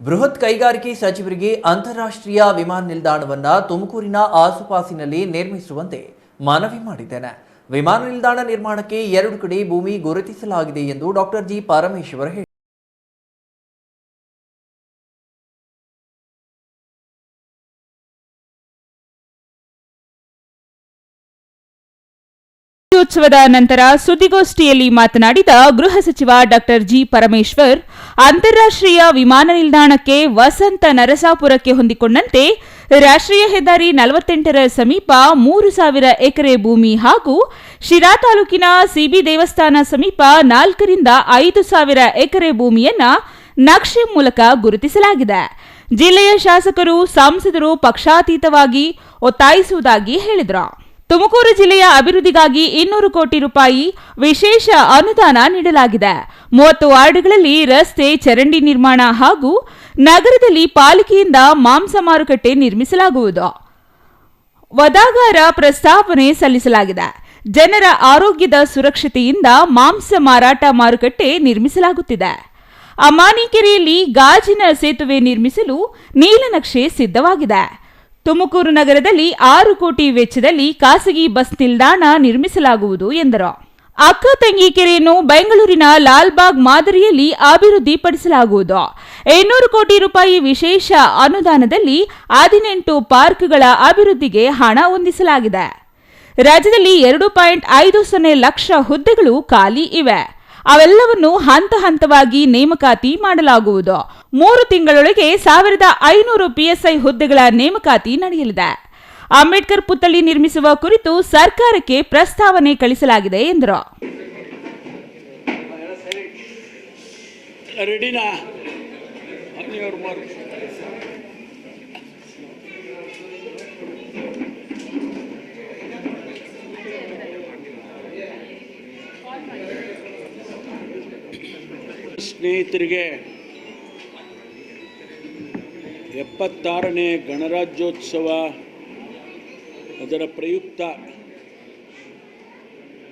ಬೃಹತ್ ಕೈಗಾರಿಕೆ ಸಚಿವರಿಗೆ ಅಂತಾರಾಷ್ಟ್ರೀಯ ವಿಮಾನ ನಿಲ್ದಾಣವನ್ನ ತುಮಕೂರಿನ ಆಸುಪಾಸಿನಲ್ಲಿ ನಿರ್ಮಿಸುವಂತೆ ಮನವಿ ಮಾಡಿದ್ದೇನೆ. ವಿಮಾನ ನಿಲ್ದಾಣ ನಿರ್ಮಾಣಕ್ಕೆ 2 ಕಡೆ ಭೂಮಿ ಗುರುತಿಸಲಾಗಿದೆ ಎಂದು ಡಾಕ್ಟರ್ ಜಿ ಪರಮೇಶ್ವರ್ ಹೇಳಿದರು. ಉತ್ಸವದ ನಂತರ ಸುದ್ದಿಗೋಷ್ಠಿಯಲ್ಲಿ ಮಾತನಾಡಿದ ಗೃಹ ಸಚಿವ ಡಾಕ್ಟರ್ ಜಿ ಪರಮೇಶ್ವರ್, ಅಂತಾರಾಷ್ಟ್ರೀಯ ವಿಮಾನ ನಿಲ್ದಾಣಕ್ಕೆ ವಸಂತ ನರಸಾಪುರಕ್ಕೆ ಹೊಂದಿಕೊಂಡಂತೆ ರಾಷ್ಟ್ರೀಯ ಹೆದ್ದಾರಿ 48ರ ಸಮೀಪ 3,000 ಎಕರೆ ಭೂಮಿ ಹಾಗೂ ಶಿರಾ ತಾಲೂಕಿನ ಸಿಬಿ ದೇವಸ್ಥಾನ ಸಮೀಪ 4ರಿಂದ 5,000 ಎಕರೆ ಭೂಮಿಯನ್ನ ನಕ್ಷೆ ಮೂಲಕ ಗುರುತಿಸಲಾಗಿದೆ. ಜಿಲ್ಲೆಯ ಶಾಸಕರು, ಸಂಸದರು ಪಕ್ಷಾತೀತವಾಗಿ ಒತ್ತಾಯಿಸುವುದಾಗಿ ಹೇಳಿದರು. ತುಮಕೂರು ಜಿಲ್ಲೆಯ ಅಭಿವೃದ್ಧಿಗಾಗಿ 200 ಕೋಟಿ ರೂಪಾಯಿ ವಿಶೇಷ ಅನುದಾನ ನೀಡಲಾಗಿದೆ. 30 ವಾರ್ಡ್ಗಳಲ್ಲಿ ರಸ್ತೆ, ಚರಂಡಿ ನಿರ್ಮಾಣ ಹಾಗೂ ನಗರದಲ್ಲಿ ಪಾಲಿಕೆಯಿಂದ ಮಾಂಸ ಮಾರುಕಟ್ಟೆ ನಿರ್ಮಿಸಲಾಗುವುದು. ವದಾಗಾರ ಪ್ರಸ್ತಾವನೆ ಸಲ್ಲಿಸಲಾಗಿದೆ. ಜನರ ಆರೋಗ್ಯದ ಸುರಕ್ಷತೆಯಿಂದ ಮಾಂಸ ಮಾರಾಟ ಮಾರುಕಟ್ಟೆ ನಿರ್ಮಿಸಲಾಗುತ್ತಿದೆ. ಅಮಾನಿಕೆರೆಯಲ್ಲಿ ಗಾಜಿನ ಸೇತುವೆ ನಿರ್ಮಿಸಲು ನೀಲನಕ್ಷೆ ಸಿದ್ಧವಾಗಿದೆ. ತುಮಕೂರು ನಗರದಲ್ಲಿ 6 ಕೋಟಿ ವೆಚ್ಚದಲ್ಲಿ ಖಾಸಗಿ ಬಸ್ ನಿಲ್ದಾಣ ನಿರ್ಮಿಸಲಾಗುವುದು ಎಂದರು. ಅಕ್ಕ ತಂಗಿ ಕೆರೆಯನ್ನು ಬೆಂಗಳೂರಿನ ಲಾಲ್ಬಾಗ್ ಮಾದರಿಯಲ್ಲಿ ಅಭಿವೃದ್ಧಿಪಡಿಸಲಾಗುವುದು. 200 ಕೋಟಿ ರೂಪಾಯಿ ವಿಶೇಷ ಅನುದಾನದಲ್ಲಿ 18 ಪಾರ್ಕ್ಗಳ ಅಭಿವೃದ್ಧಿಗೆ ಹಣ ಹೊಂದಿಸಲಾಗಿದೆ. ರಾಜ್ಯದಲ್ಲಿ 2.50 ಲಕ್ಷ ಹುದ್ದೆಗಳು ಖಾಲಿ ಇವೆ. ಅವೆಲ್ಲವನ್ನು ಹಂತ ಹಂತವಾಗಿ ನೇಮಕಾತಿ ಮಾಡಲಾಗುವುದು. 3 ತಿಂಗಳೊಳಗೆ 1,500 PSI ಹುದ್ದೆಗಳ ನೇಮಕಾತಿ ನಡೆಯಲಿದೆ. ಅಂಬೇಡ್ಕರ್ ಪುತ್ಥಳಿ ನಿರ್ಮಿಸುವ ಕುರಿತು ಸರ್ಕಾರಕ್ಕೆ ಪ್ರಸ್ತಾವನೆ ಕಳಿಸಲಾಗಿದೆ ಎಂದರು. ಸ್ನೇಹಿತರಿಗೆ 76ನೇ ಗಣರಾಜ್ಯೋತ್ಸವ ಅದರ ಪ್ರಯುಕ್ತ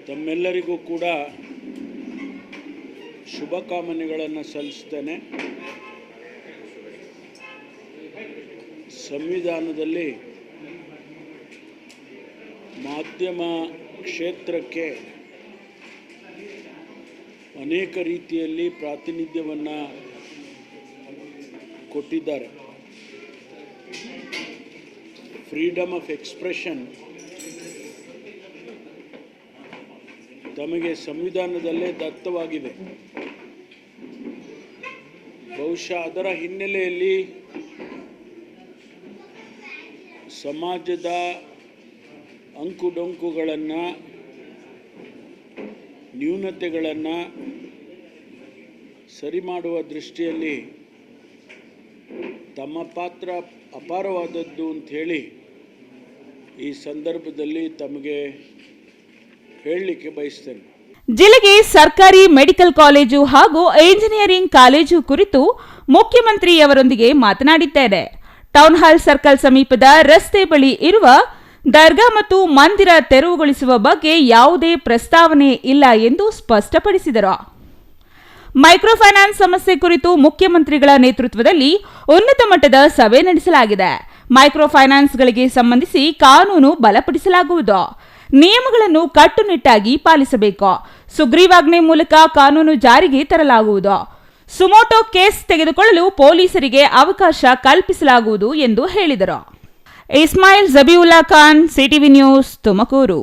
ತಮ್ಮೆಲ್ಲರಿಗೂ ಕೂಡ ಶುಭಕಾಮನೆಗಳನ್ನು ಸಲ್ಲಿಸ್ತೇನೆ. ಸಂವಿಧಾನದಲ್ಲಿ ಮಾಧ್ಯಮ ಕ್ಷೇತ್ರಕ್ಕೆ ಅನೇಕ ರೀತಿಯಲ್ಲಿ ಪ್ರಾತಿನಿಧ್ಯವನ್ನು ಕೊಟ್ಟಿದ್ದಾರೆ. ಫ್ರೀಡಮ್ ಆಫ್ ಎಕ್ಸ್ಪ್ರೆಷನ್ ತಮಗೆ ಸಂವಿಧಾನದಲ್ಲೇ ದತ್ತವಾಗಿದೆ. ಬಹುಶಃ ಅದರ ಹಿನ್ನೆಲೆಯಲ್ಲಿ ಸಮಾಜದ ಅಂಕುಡೊಂಕುಗಳನ್ನು, ನ್ಯೂನತೆಗಳನ್ನು ಸರಿ ಮಾಡುವ ದೃಷ್ಟಿಯಲ್ಲಿ ತಮ್ಮ ಪಾತ್ರ ಅಪಾರವಾದದ್ದು ಅಂಥೇಳಿ ಈ ಸಂದರ್ಭದಲ್ಲಿ ತಮಗೆ ಹೇಳಲಿಕ್ಕೆ ಬಯಸ್ತೇನೆ. ಜಿಲ್ಲೆಗೆ ಸರ್ಕಾರಿ ಮೆಡಿಕಲ್ ಕಾಲೇಜು ಹಾಗೂ ಎಂಜಿನಿಯರಿಂಗ್ ಕಾಲೇಜು ಕುರಿತು ಮುಖ್ಯಮಂತ್ರಿಯವರೊಂದಿಗೆ ಮಾತನಾಡಿದ್ದೇನೆ. ಟೌನ್ ಹಾಲ್ ಸರ್ಕಲ್ ಸಮೀಪದ ರಸ್ತೆ ಬಳಿ ಇರುವ ದರ್ಗಾ ಮತ್ತು ಮಂದಿರ ತೆರವುಗೊಳಿಸುವ ಬಗ್ಗೆ ಯಾವುದೇ ಪ್ರಸ್ತಾವನೆ ಇಲ್ಲ ಎಂದು ಸ್ಪಷ್ಟಪಡಿಸಿದರು. ಮೈಕ್ರೋ ಫೈನಾನ್ಸ್ ಸಮಸ್ಯೆ ಕುರಿತು ಮುಖ್ಯಮಂತ್ರಿಗಳ ನೇತೃತ್ವದಲ್ಲಿ ಉನ್ನತ ಮಟ್ಟದ ಸಭೆ ನಡೆಸಲಾಗಿದೆ. ಮೈಕ್ರೋ ಫೈನಾನ್ಸ್ಗಳಿಗೆ ಸಂಬಂಧಿಸಿ ಕಾನೂನು ಬಲಪಡಿಸಲಾಗುವುದು. ನಿಯಮಗಳನ್ನು ಕಟ್ಟುನಿಟ್ಟಾಗಿ ಪಾಲಿಸಬೇಕು. ಸುಗ್ರೀವಾಜ್ಞೆ ಮೂಲಕ ಕಾನೂನು ಜಾರಿಗೆ ತರಲಾಗುವುದು. ಸುಮೋಟೋ ಕೇಸ್ ತೆಗೆದುಕೊಳ್ಳಲು ಪೊಲೀಸರಿಗೆ ಅವಕಾಶ ಕಲ್ಪಿಸಲಾಗುವುದು ಎಂದು ಹೇಳಿದರು. Ismail Jabiulla Khan, CTV news, Tumakuru.